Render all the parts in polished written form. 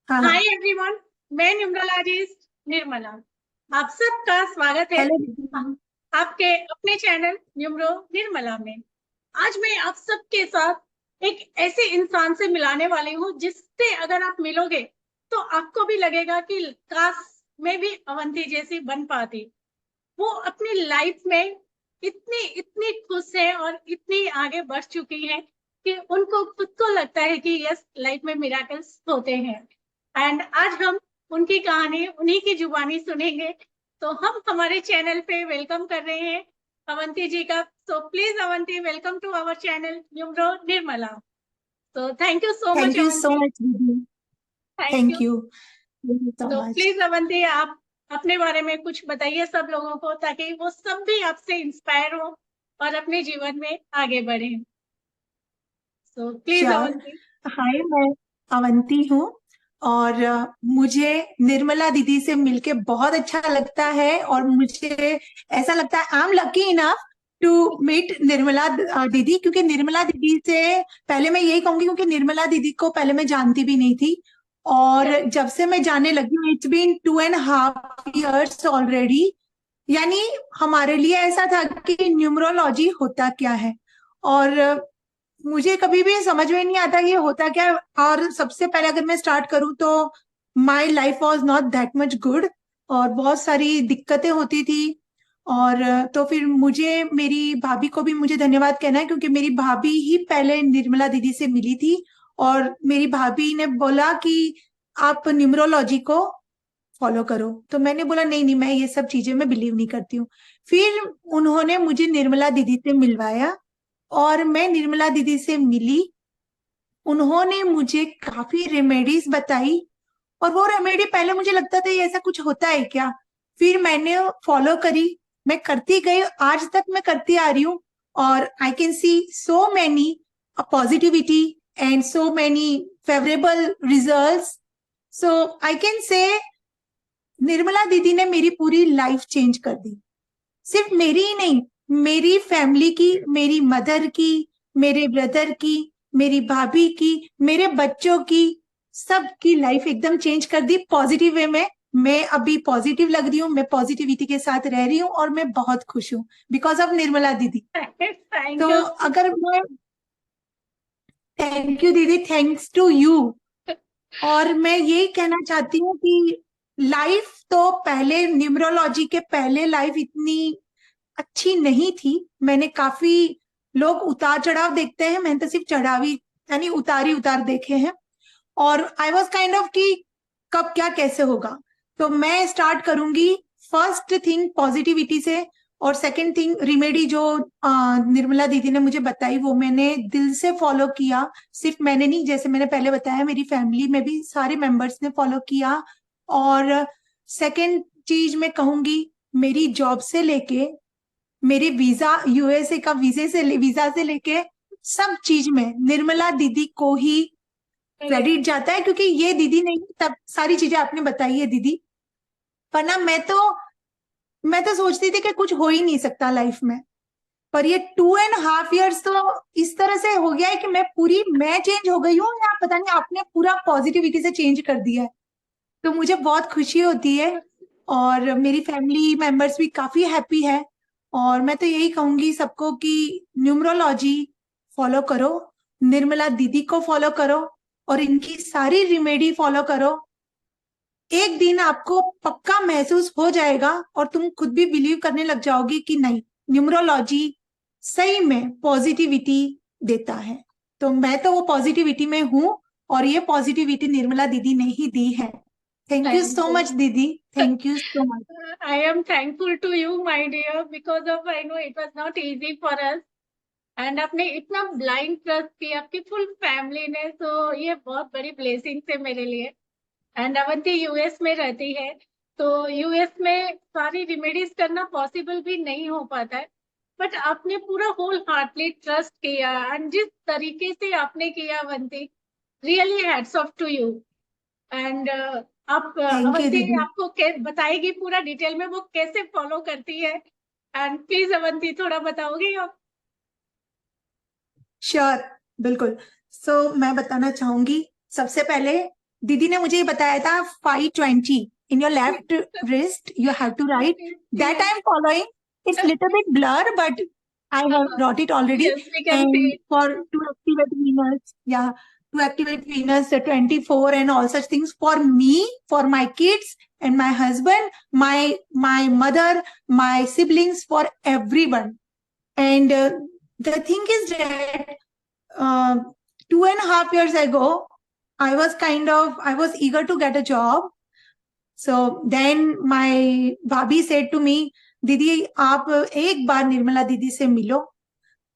हाँ हाय हाँ। एवरीवन, मैं न्यूमरोलॉजिस्ट निर्मला। आप सबका स्वागत है हेलो दीदी। आपके अपने चैनल न्यूमरो निर्मला में। आज मैं आप सबके साथ एक ऐसे इंसान से मिलाने वाली हूँ जिससे अगर आप मिलोगे तो आपको भी लगेगा कि काश मैं भी अवंती जैसी बन पाती। वो अपनी लाइफ में इतनी इतनी खुश है और इतनी आगे बढ़ चुकी है कि उनको खुद को लगता है कि यस, लाइफ में मिराकल्स होते हैं। एंड आज हम उनकी कहानी उन्हीं की जुबानी सुनेंगे। तो हम हमारे चैनल पे वेलकम कर रहे हैं अवंती जी का। So please Avanti, welcome to our channel Numero Nirmala. तो thank you so much thank you so Avanti. Much दीदी। Thank thank you. You. Thank you so तो मच। प्लीज अवंती, आप अपने बारे में कुछ बताइए सब लोगों को, ताकि वो सब भी आपसे इंस्पायर हो और अपने जीवन में आगे बढ़े। So please sure. Avanti. Hi, मैं अवंती हूँ। और मुझे निर्मला दीदी से मिलके बहुत अच्छा लगता है। और मुझे ऐसा लगता है I am lucky enough to meet Nirmala Didi, क्योंकि निर्मला दीदी से पहले मैं यही कहूंगी, क्योंकि निर्मला दीदी को पहले मैं जानती भी नहीं थी। और जब से मैं जानने लगी हूँ, इट्स बीन 2.5 years ऑलरेडी। यानी हमारे लिए ऐसा था कि न्यूमरोलॉजी होता क्या है। और मुझे कभी भी समझ में नहीं आता कि ये होता क्या है। और सबसे पहले अगर मैं स्टार्ट करूं तो my life was not that much good, और बहुत सारी दिक्कतें होती थी। और तो फिर मुझे मेरी भाभी को भी मुझे धन्यवाद कहना है, क्योंकि मेरी भाभी ही पहले निर्मला दीदी से मिली थी। और मेरी भाभी ने बोला कि आप न्यूमरोलॉजी को फॉलो करो। तो मैंने बोला नहीं नहीं, मैं ये सब चीजें मैं बिलीव नहीं करती हूँ। फिर उन्होंने मुझे निर्मला दीदी से मिलवाया, और मैं निर्मला दीदी से मिली। उन्होंने मुझे काफी रेमेडीज बताई। और वो रेमेडी पहले मुझे लगता था ये ऐसा कुछ होता है क्या। फिर मैंने फॉलो करी, मैं करती गई, आज तक मैं करती आ रही हूँ। और I can see so many positivity and so many favourable results. So I can say Nirmala दीदी ने मेरी पूरी लाइफ चेंज कर दी। सिर्फ मेरी ही नहीं, मेरी फैमिली की, मेरी मदर की, मेरे ब्रदर की, मेरी भाभी की, मेरे बच्चों की, सबकी लाइफ एकदम चेंज कर दी पॉजिटिव वे में। मैं अभी पॉजिटिव लग रही हूँ, मैं पॉजिटिविटी के साथ रह रही हूँ, और मैं बहुत खुश हूँ बिकॉज ऑफ निर्मला दीदी। थैंक तो यू। अगर मैं, थैंक यू दीदी, थैंक्स टू यू। और मैं यही कहना चाहती हूँ कि लाइफ तो पहले, न्यूमरोलॉजी के पहले लाइफ इतनी अच्छी नहीं थी। मैंने काफी, लोग उतार चढ़ाव देखते हैं, मैंने तो सिर्फ चढ़ावी यानी उतारी उतार देखे हैं। और आई वॉज काइंड ऑफ कि कब क्या कैसे होगा। तो मैं स्टार्ट करूंगी फर्स्ट थिंग पॉजिटिविटी से। और सेकंड थिंग रिमेडी जो निर्मला दीदी ने मुझे बताई, वो मैंने दिल से फॉलो किया। सिर्फ मैंने नहीं, जैसे मैंने पहले बताया, मेरी फैमिली में भी सारे मेंबर्स ने फॉलो किया। और सेकंड चीज मैं कहूंगी, मेरी जॉब से लेके मेरे वीजा, यूएसए का वीजा से लेके सब चीज में निर्मला दीदी को ही क्रेडिट जाता है, क्योंकि ये दीदी नहीं तब सारी चीजें आपने बताई है दीदी। वरना मैं तो सोचती थी कि कुछ हो ही नहीं सकता लाइफ में। पर ये 2.5 years तो इस तरह से हो गया है कि मैं चेंज हो गई हूँ, या पता नहीं आपने पूरा पॉजिटिविटी से चेंज कर दिया है। तो मुझे बहुत खुशी होती है। और मेरी फैमिली मेंबर्स भी काफी हैप्पी है। और मैं तो यही कहूंगी सबको कि न्यूमरोलॉजी फॉलो करो, निर्मला दीदी को फॉलो करो, और इनकी सारी रिमेडी फॉलो करो। एक दिन आपको पक्का महसूस हो जाएगा, और तुम खुद भी बिलीव करने लग जाओगी कि नहीं, न्यूमरोलॉजी सही में पॉजिटिविटी देता है। तो मैं तो वो पॉजिटिविटी में हूँ, और ये पॉजिटिविटी निर्मला दीदी ने ही दी है। Thank you thank so you. Much दीदी। Thank you so much. I am thankful to you, my dear, because of I know it was not easy for us. And आपने इतना ब्लाइंड ट्रस्ट किया आपकी फुल फैमिली ने, तो ये बहुत बड़ी ब्लेसिंग है मेरे लिए। एंड अवंती यूएस में रहती है, तो यूएस में सारी रेमेडीज करना पॉसिबल भी नहीं हो पाता है। बट आपने पूरा होल हार्टली ट्रस्ट किया, एंड जिस तरीके से आपने किया Avanti, really hats off to you. And आप थैंक यू अवंती दीदी। आपको बताएगी पूरा डिटेल में वो कैसे फॉलो करती है। एंड प्लीज अवंती, थोड़ा बताओगे आप। श्योर, बिल्कुल। मैं बताना चाहूंगी सबसे पहले, दीदी ने मुझे बताया था 520 in your left wrist you have to write that. Yes. I'm following. It's little bit blur, but I have wrote it already. Yes, we can And see it. for to activate Venus, yeah, to activate Venus 24 and all such things for me, for my kids and my husband, my mother, my siblings, for everyone. And the thing is that uh, 2.5 years ago, I was eager to get a job. So then my भाभी said to me, दीदी आप एक बार निर्मला दीदी से मिलो,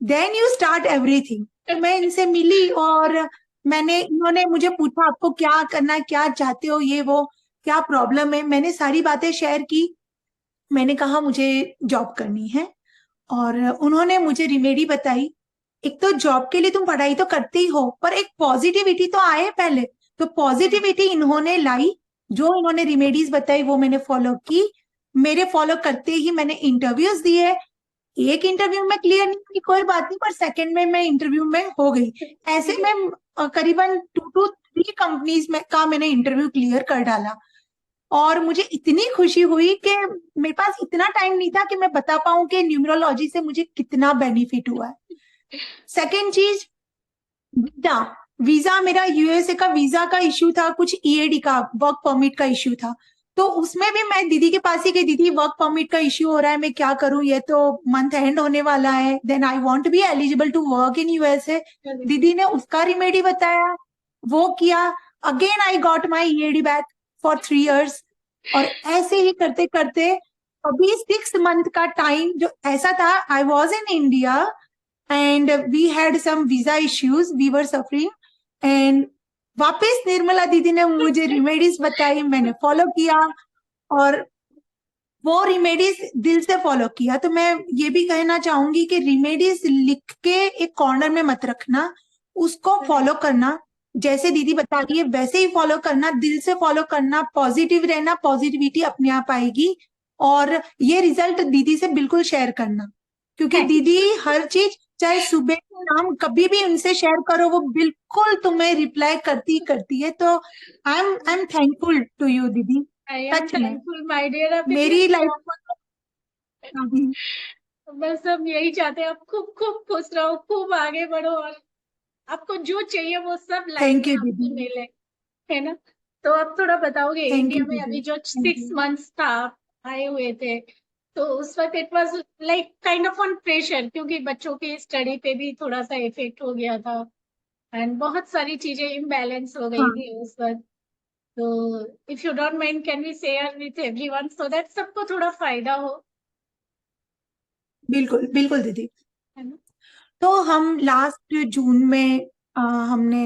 then you start everything. तो मैं इनसे मिली और इन्होंने मुझे पूछा आपको क्या करना है, क्या चाहते हो, ये वो क्या प्रॉब्लम है. मैंने सारी बातें शेयर की. मैंने कहा मुझे जॉब करनी है और उन्होंने मुझे रिमेडी बताई. एक तो जॉब के लिए तुम पढ़ाई तो करते ही हो, पर एक पॉजिटिविटी तो आए पहले. तो पॉजिटिविटी इन्होंने लाई. जो इन्होंने रिमेडीज बताई वो मैंने फॉलो की. मेरे फॉलो करते ही मैंने इंटरव्यूज दिए. एक इंटरव्यू में क्लियर नहीं हुई कोई बात नहीं, पर सेकंड में मैं इंटरव्यू में हो गई. ऐसे में करीबन 2 to 3 कंपनीज में का मैंने इंटरव्यू क्लियर कर डाला. और मुझे इतनी खुशी हुई कि मेरे पास इतना टाइम नहीं था कि मैं बता पाऊं कि न्यूमरोलॉजी से मुझे कितना बेनिफिट हुआ है. सेकेंड चीज, वीजा. वीजा मेरा यूएसए का वीजा का इश्यू था, कुछ ईएडी का वर्क परमिट का इश्यू था. तो उसमें भी मैं दीदी के पास ही गई, दीदी वर्क परमिट का इश्यू हो रहा है, मैं क्या करूं, ये तो मंथ एंड होने वाला है, then I want to be eligible to work in USA. दीदी ने उसका रिमेडी बताया, वो किया. Again I got my EAD back for 3 years. और ऐसे ही करते करते अभी 6 month का टाइम जो ऐसा था, I was in India and we had some visa issues, we were suffering. And वापस निर्मला दीदी ने मुझे रिमेडीज बताई, मैंने फॉलो किया और वो रिमेडीज दिल से फॉलो किया. तो मैं ये भी कहना चाहूंगी कि रिमेडीज लिख के एक कॉर्नर में मत रखना, उसको फॉलो करना. जैसे दीदी बता रही है वैसे ही फॉलो करना, दिल से फॉलो करना, पॉजिटिव रहना, पॉजिटिविटी अपने आप आएगी. और ये रिजल्ट दीदी से बिल्कुल शेयर करना, क्योंकि दीदी हर चीज, चाहे सुबह शाम कभी भी उनसे शेयर करो, वो बिल्कुल तुम्हें रिप्लाई करती करती है. तो I am thankful to you Didi. I am सच में thankful, my dear Abhijit. मेरी लाइफ में बस हम यही चाहते हैं, आप खूब खूब खुश रहो, खूब आगे बढ़ो और आपको जो चाहिए वो सब लाइफ थैंक में यू आपको दीदी. मिले, है ना. तो आप थोड़ा बताओगे, थैंक इंडिया यू में अभी दीदी. जो 6 months था आप आए हुए थे, तो उस वक्त it was like kind of on pressure, क्योंकि बच्चों की स्टडी पे भी थोड़ा सा इफेक्ट हो गया था एंड बहुत सारी चीजें इम्बैलेंस हो गई हाँ थी उस वक्त. तो if you don't mind can we share with everyone so that सबको थोड़ा फायदा हो, बिल्कुल बिल्कुल दीदी. है ना. तो हम लास्ट जून में हमने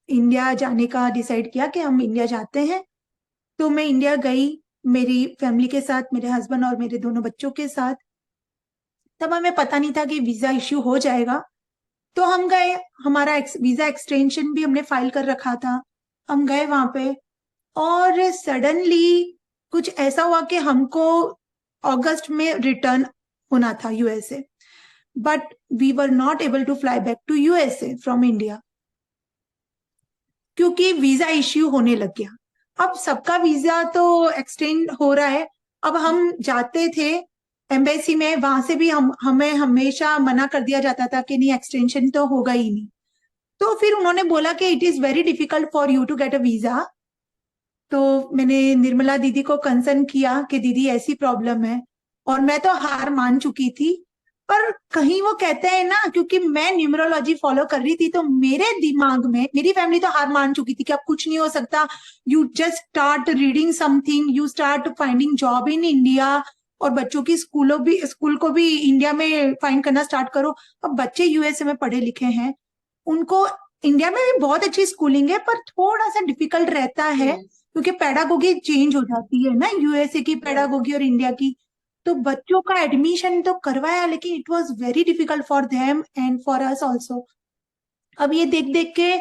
इंडिया जाने का डिसाइड किया कि हम इंडिया जाते हैं. तो मैं इंडिया गई मेरी फैमिली के साथ, मेरे हस्बैंड और मेरे दोनों बच्चों के साथ. तब हमें पता नहीं था कि वीजा इश्यू हो जाएगा. तो हम गए, हमारा वीजा एक्सटेंशन भी हमने फाइल कर रखा था. हम गए वहां पे और सडनली कुछ ऐसा हुआ कि हमको अगस्त में रिटर्न होना था USA, but we were not able to fly back to USA from India, क्योंकि वीजा इश्यू होने लग गया. अब सबका वीजा तो एक्सटेंड हो रहा है. अब हम जाते थे एम्बेसी में, वहां से भी हमें हमेशा मना कर दिया जाता था कि नहीं एक्सटेंशन तो होगा ही नहीं. तो फिर उन्होंने बोला कि it is very difficult for you to get a visa. तो मैंने निर्मला दीदी को कंसर्न किया कि दीदी ऐसी प्रॉब्लम है, और मैं तो हार मान चुकी थी. पर कहीं वो कहते हैं ना, क्योंकि मैं न्यूमरोलॉजी फॉलो कर रही थी तो मेरे दिमाग में, मेरी फैमिली तो हार मान चुकी थी कि अब कुछ नहीं हो सकता, you just start reading something, you start finding job in India, और बच्चों की स्कूल को भी इंडिया में फाइंड करना स्टार्ट करो. अब बच्चे यूएसए में पढ़े लिखे हैं, उनको इंडिया में भी बहुत अच्छी स्कूलिंग है, पर थोड़ा सा डिफिकल्ट रहता है क्योंकि पेडागोगी चेंज हो जाती है ना, यूएसए की पेडागोगी और इंडिया की. तो बच्चों का एडमिशन तो करवाया, लेकिन it was very difficult for them and for us also. अब ये देख देख के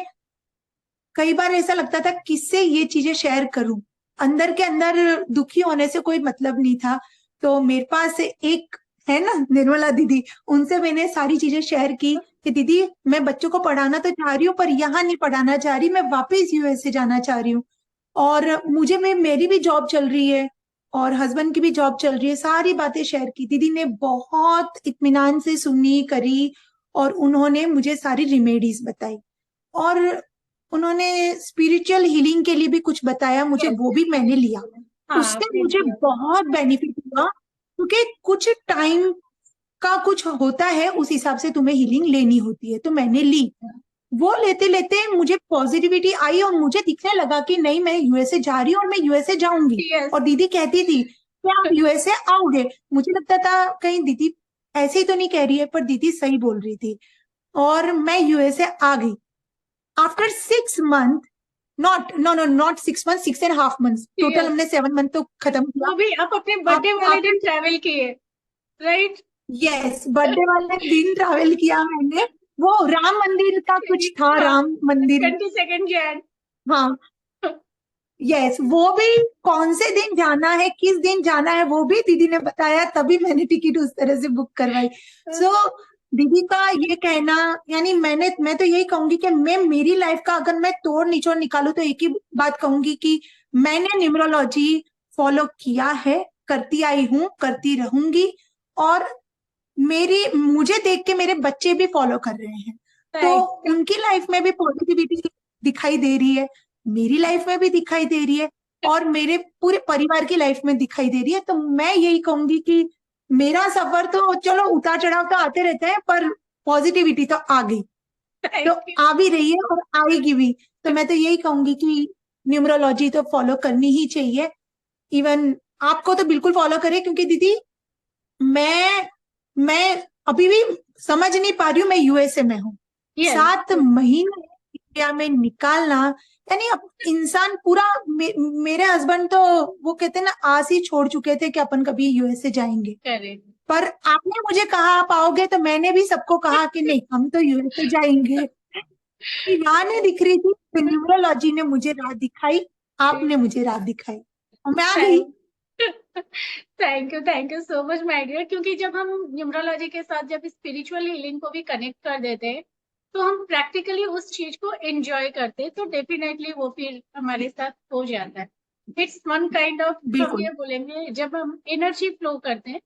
कई बार ऐसा लगता था किससे ये चीजें शेयर करूं. अंदर के अंदर दुखी होने से कोई मतलब नहीं था. तो मेरे पास एक है ना निर्मला दीदी, उनसे मैंने सारी चीजें शेयर की. कि दीदी मैं बच्चों को पढ़ाना तो चाह रही हूँ पर यहाँ नहीं पढ़ाना चाह रही, मैं वापस यूएसए जाना चाह रही हूँ। और मुझे मेरी भी जॉब चल रही है और हस्बैंड की भी जॉब चल रही है, सारी बातें शेयर की। दीदी ने बहुत इत्मीनान से सुनी करी और उन्होंने मुझे सारी रेमेडीज बताई, और उन्होंने स्पिरिचुअल हीलिंग के लिए भी कुछ बताया मुझे, यस, वो भी मैंने लिया। हाँ उससे आपने मुझे लिया। बहुत बेनिफिट हुआ, क्योंकि कुछ टाइम का कुछ होता है, उस हिसाब से तुम्हें हीलिंग लेनी होती है, तो मैंने ली। वो लेते लेते मुझे पॉजिटिविटी आई और मुझे दिखने लगा कि नहीं, मैं यूएसए जा रही हूँ और मैं यूएसए जाऊंगी। यस। और दीदी कहती थी कि आप यूएसए आओगे, मुझे लगता था कहीं दीदी ऐसे ही तो नहीं कह रही है, पर दीदी सही बोल रही थी। और मैं यूएसए आ गई after 6 month. Not no no not 6 month, 6.5 month, total yes, हमने 7 मंथ तो खत्म किया। वो भी आप अपने बर्थडे आप वाले दिन आफ्टर ट्रैवल किए, राइट? यस, बर्थडे वाले दिन ट्रैवल किया मैंने। वो राम मंदिर का कुछ था, हाँ, राम मंदिर। 22 जैन। हाँ, यस, वो भी कौन से दिन जाना है, किस दिन जाना है, वो भी दीदी ने बताया, तभी मैंने टिकट उस तरह से बुक करवाई। सो दीदी का ये कहना, यानी मैं तो यही कहूंगी कि मैं मेरी लाइफ का अगर मैं तोड़ निचोड़ निकालू तो एक ही बात कहूंगी कि मैंने न्यूमरोलॉजी फॉलो किया है, करती आई हूँ, करती रहूंगी। और मुझे देख के मेरे बच्चे भी फॉलो कर रहे हैं, तो थैंक यू। उनकी लाइफ में भी पॉजिटिविटी दिखाई दे रही है, मेरी लाइफ में भी दिखाई दे रही है, और मेरे पूरे परिवार की लाइफ में दिखाई दे रही है। तो मैं यही कहूंगी कि मेरा सफर तो चलो उतार चढ़ाव तो आते रहते हैं, पर पॉजिटिविटी तो आ गई, तो थैंक यू। आ भी रही है और आएगी भी। तो मैं तो यही कहूंगी कि न्यूमरोलॉजी तो फॉलो करनी ही चाहिए। इवन आपको तो बिल्कुल फॉलो करें, क्योंकि दीदी मैं मैं अभी भी समझ नहीं पा रही हूँ, मैं यूएसए में हूँ। यस, 7 महीने इंडिया में निकालना, यानी अब इंसान पूरा मेरे हस्बैंड तो वो कहते हैं ना, आस ही छोड़ चुके थे कि अपन कभी यूएसए जाएंगे। करेक्ट। पर आपने मुझे कहा आप आओगे, तो मैंने भी सबको कहा कि नहीं, हम तो यूएसए जाएंगे। राह नहीं दिख रही थी, तो न्यूमरोलॉजी ने मुझे राह दिखाई, आपने मुझे राह दिखाई और मैं आ गई। Thank thank you so much my dear. क्योंकि जब हम न्यूमरोलॉजी के साथ जब स्पिरिचुअल हीलिंग को भी कनेक्ट कर देते हैं, तो हम प्रैक्टिकली उस चीज को एंजॉय करते हैं, तो डेफिनेटली वो फिर हमारे साथ हो जाता है। इट्स वन काइंड ऑफ, हम बिल्कुल। ये बोलेंगे, जब हम एनर्जी फ्लो करते हैं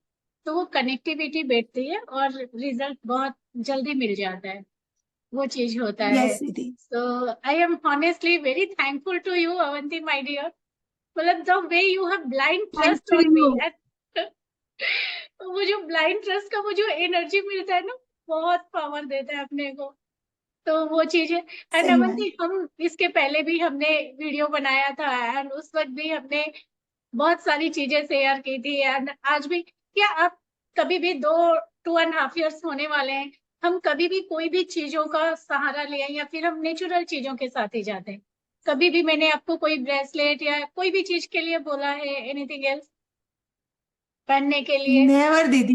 तो वो कनेक्टिविटी बैठती है और रिजल्ट बहुत जल्दी मिल जाता है, वो चीज होता है। यस दीदी। So I am honestly very thankful to you Avanti my dear. मतलब the way you have blind thanks trust to on me, you. वो जो ब्लाइंड ट्रस्ट का वो जो एनर्जी मिलता है ना, बहुत पावर देता है अपने को। तो वो चीज है। एंड सही में। अवंती, हम इसके पहले भी हमने वीडियो बनाया था एंड उस वक्त भी हमने बहुत सारी चीजें शेयर की थी। एंड आज भी, क्या आप कभी भी 2.5 years होने वाले हैं, हम कभी भी कोई भी चीजों का सहारा लिया या फिर हम नेचुरल चीजों के साथ ही जाते हैं? कभी भी मैंने आपको कोई ब्रेसलेट या कोई भी चीज के लिए बोला है, एनीथिंग एल्स पहनने के लिए? Never Didi,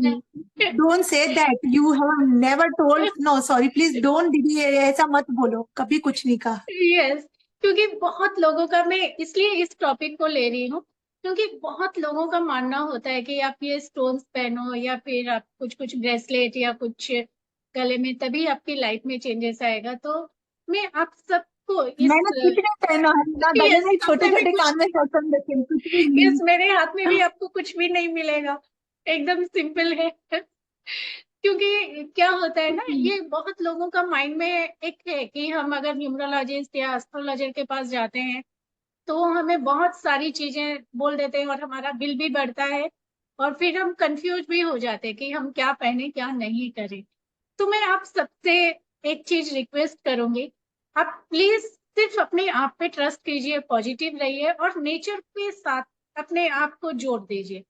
don't say that, you have never told, no sorry please don't Didi, ऐसा मत बोलो, कभी कुछ नहीं कहा। यस, क्योंकि बहुत लोगों का, मैं इसलिए इस टॉपिक को ले रही हूँ क्योंकि बहुत लोगों का मानना होता है कि आप ये स्टोन्स पहनो या फिर आप कुछ कुछ ब्रेसलेट या कुछ गले में, तभी आपकी लाइफ में चेंजेस आएगा। तो मैं आप सबको इस, मैंने कुछ नहीं पहना है, ना गले यस, में छोटे आपने भी छोटे कुछ, कान में रखन रखे, कुछ भी यस, नहीं। मेरे हाथ में भी आपको कुछ भी नहीं मिलेगा, एकदम सिंपल है। क्योंकि क्या होता है ना, ये बहुत लोगों का माइंड में एक है कि हम अगर न्यूमरोलॉजिस्ट या एस्ट्रोलॉजर के पास जाते हैं तो वो हमें बहुत सारी चीजें बोल देते हैं और हमारा बिल भी बढ़ता है, और फिर हम कंफ्यूज भी हो जाते हैं कि हम क्या पहने क्या नहीं करें। तो मैं आप सबसे एक चीज रिक्वेस्ट करूंगी, आप प्लीज सिर्फ अपने आप पे ट्रस्ट कीजिए, पॉजिटिव रहिए और नेचर के साथ अपने आप को जोड़ दीजिए।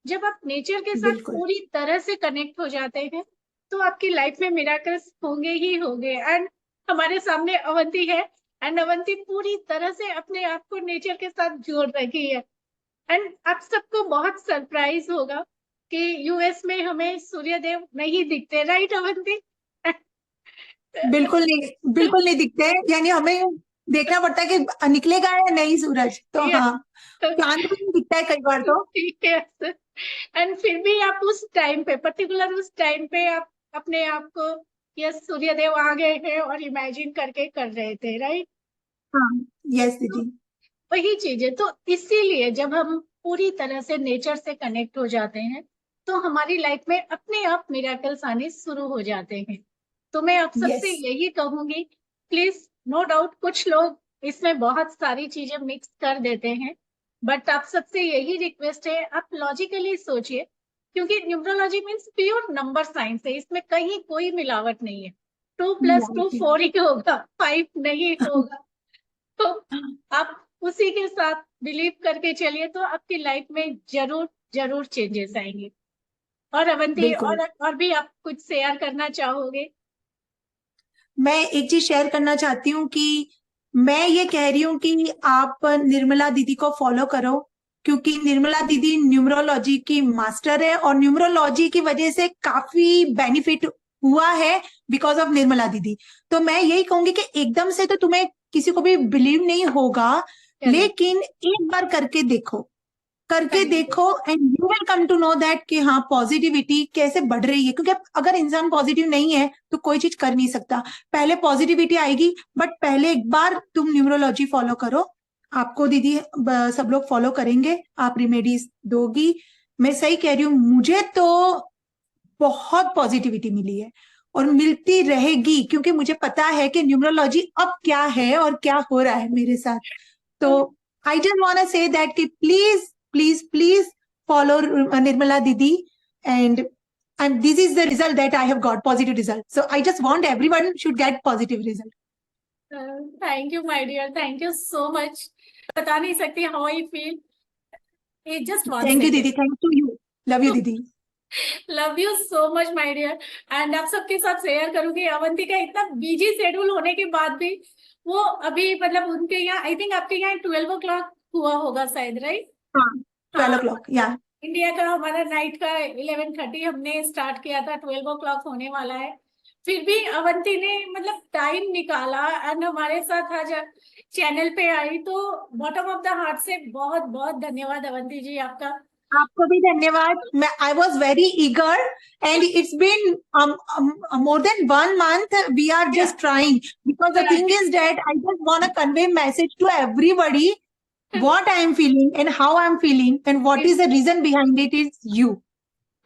जब आप नेचर के साथ बिल्कुल। पूरी तरह से कनेक्ट हो जाते हैं तो आपकी लाइफ में मिराकल्स होंगे ही होंगे। एंड हमारे सामने अवंती है, एंड अवंती पूरी तरह से अपने आप को नेचर के साथ जोड़ रखी है। एंड आप सबको बहुत सरप्राइज होगा कि यूएस में हमें सूर्य देव नहीं दिखते, राइट अवंती? बिल्कुल नहीं दिखते हैं, यानी हमें देखना पड़ता है कि निकलेगा या नहीं सूरज, तो यस, हाँ, चांद भी नहीं दिखता है कई बार तो। ठीक है। एंड फिर भी आप उस टाइम पे, पर्टिकुलर उस टाइम पे आप अपने आप को यस सूर्यदेव आ गए हैं और इमेजिन करके कर रहे थे, राइट। हाँ, यस तो दीदी। वही चीज है। तो इसीलिए जब हम पूरी तरह से नेचर से कनेक्ट हो जाते हैं तो हमारी लाइफ में अपने आप मिराकल्स आने शुरू हो जाते हैं। तो मैं आप सबसे यस। यही कहूंगी, प्लीज, नो डाउट कुछ लोग इसमें बहुत सारी चीजें मिक्स कर देते हैं, बट आप सबसे यही रिक्वेस्ट है, आप लॉजिकली सोचिए, क्योंकि numerology means pure number science है, इसमें कहीं कोई मिलावट नहीं है। 2 + 2 4 ही होगा, 5 नहीं होगा। तो आप उसी के साथ बिलीव करके चलिए तो आपकी लाइफ में जरूर जरूर चेंजेस आएंगे। और अवंती, बिल्कुल। और भी आप कुछ शेयर करना चाहोगे? मैं एक चीज शेयर करना चाहती हूँ कि मैं ये कह रही हूँ कि आप निर्मला दीदी को फॉलो करो, क्योंकि निर्मला दीदी न्यूमरोलॉजी की मास्टर है और न्यूमरोलॉजी की वजह से काफी बेनिफिट हुआ है बिकॉज ऑफ निर्मला दीदी। तो मैं यही कहूंगी कि एकदम से तो तुम्हें किसी को भी बिलीव नहीं होगा, करेक्ट। लेकिन एक बार करके थैंक यू। देखो and you will come to know that कि हाँ पॉजिटिविटी कैसे बढ़ रही है। क्योंकि अगर इंसान पॉजिटिव नहीं है तो कोई चीज कर नहीं सकता। पहले पॉजिटिविटी आएगी, बट पहले एक बार तुम न्यूमरोलॉजी फॉलो करो। आपको दीदी सब लोग फॉलो करेंगे, आप रिमेडीज दोगी। मैं सही कह रही हूँ, मुझे तो बहुत पॉजिटिविटी मिली है और मिलती रहेगी, क्योंकि मुझे पता है कि न्यूमरोलॉजी अब क्या है और क्या हो रहा है मेरे साथ। तो I just want say that कि please please please follow Nirmala Didi, and this is the result that I have got, positive result. So I just want everyone should get positive result. Thank you my dear, thank you so much. बता नहीं सकती how I feel. Just one Thank you second. Didi, thank to you, love you Didi. Love you so much my dear. And आप सबके साथ share करूंगी, अवंती का इतना busy schedule होने के बाद भी वो अभी मतलब उनके यहाँ, आई थिंक आपके यहाँ 12 o'clock हुआ होगा शायद, राइट। हाँ, हाँ, 12 o'clock, yeah. इंडिया का हमारा नाइट का 11:30 हमने स्टार्ट किया था, 12 o'clock होने वाला है। फिर भी अवंती ने मतलब टाइम निकाला एंड हमारे साथ आज चैनल पे आई, तो बॉटम ऑफ द हार्ट से बहुत बहुत धन्यवाद अवंती जी आपका। आपको भी धन्यवाद। मैं I was very eager and it's been more than 1 month we are Yeah, just trying, because the thing right. is that I just want to convey message to everybody what I am feeling and how I am feeling and what is the reason behind it is you.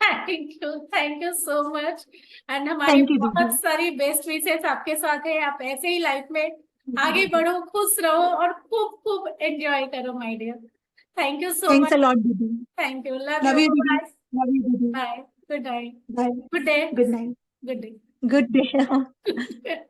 Thank you so much. And हमारी Thank you बहुत दीदी। सारी best wishes आपके साथ है, आप ऐसे ही life में आगे बढ़ो, खुश रहो और खूब खूब एंजॉय करो my dear. Thank you so Thanks much. a lot दीदी। Thank you, love Love you, you दीदी। बाय। Love you दीदी। Bye, good night. Bye। Good day. Good night। Good Good day। Day.